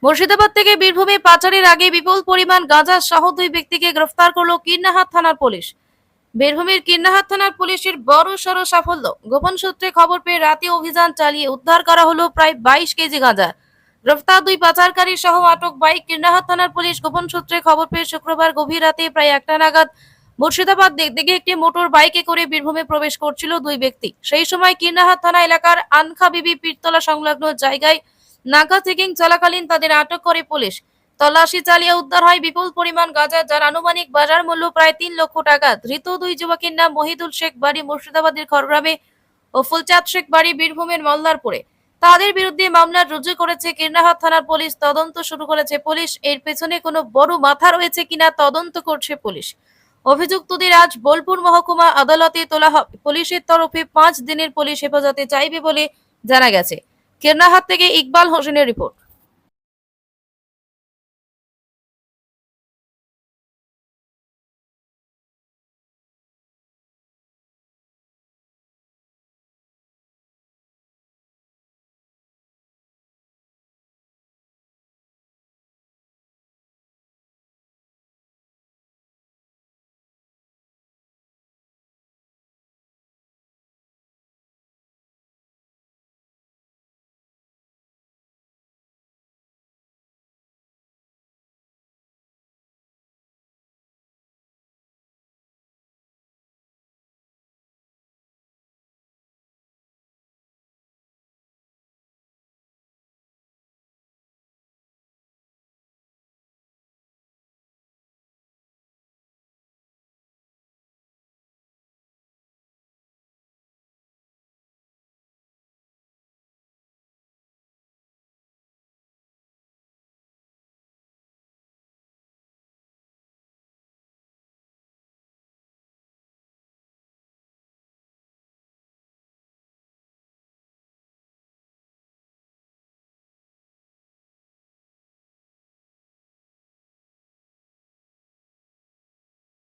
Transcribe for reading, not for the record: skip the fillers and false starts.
মুর্শিদাবাদ থেকে বীরভূমে পাচারের আগে বিপুল পরিমাণ গাঁজা সহ দুই ব্যক্তিকে গ্রেফতার করল কীর্ণাহাট থানার পুলিশ। বীরভূমের কীর্ণাহাট থানার পুলিশের বড় সড় সাফল্য। গোপন সূত্রে খবর পেয়ে রাতে অভিযান চালিয়ে উদ্ধার করা হলো প্রায় 22 কেজি গাঁজা। গ্রেফতার দুই পাচারকারী সহ আটক বাইক। কীর্ণাহাট থানার পুলিশ গোপন সূত্রে খবর পেয়ে শুক্রবার গভীর রাতে প্রায় 1টা নাগাদ মুর্শিদাবাদ দিকে একটি মোটর বাইকে করে বীরভূমে প্রবেশ করছিল দুই ব্যক্তি। সেই সময় কীর্ণাহাট থানা এলাকার আনখা বিবি পীরতলা সংলগ্ন জায়গায় নাকা চেকিং চলাকালীন তাদের আটক করে পুলিশ। তল্লাশি চালিয়ে উদ্ধার হয় বিপুল পরিমাণ গাঁজা, যার আনুমানিক বাজার মূল্য প্রায় 3 লক্ষ টাকা। ধৃত দুই যুবকের নাম মহিদুল শেখ, বাড়ি মুর্শিদাবাদের খড়গ্রামে, ও ফুলচাঁদ শেখ, বাড়ি বীরভূমের মল্লারপুরে। তাদের বিরুদ্ধে মামলা রুজু করেছে কীর্ণাহাট থানার পুলিশ। তদন্ত শুরু করেছে পুলিশ। এর পেছনে কোনো বড় মাথা রয়েছে কিনা তদন্ত করছে পুলিশ। অভিযুক্তদের আজ বোলপুর মহকুমা আদালতে তোলা হবে। পুলিশের তরফে 5 দিনের পুলিশ হেফাজতে চাইবে বলে জানা গেছে। কীর্ণাহাট থেকে ইকবাল হোসেনের রিপোর্ট।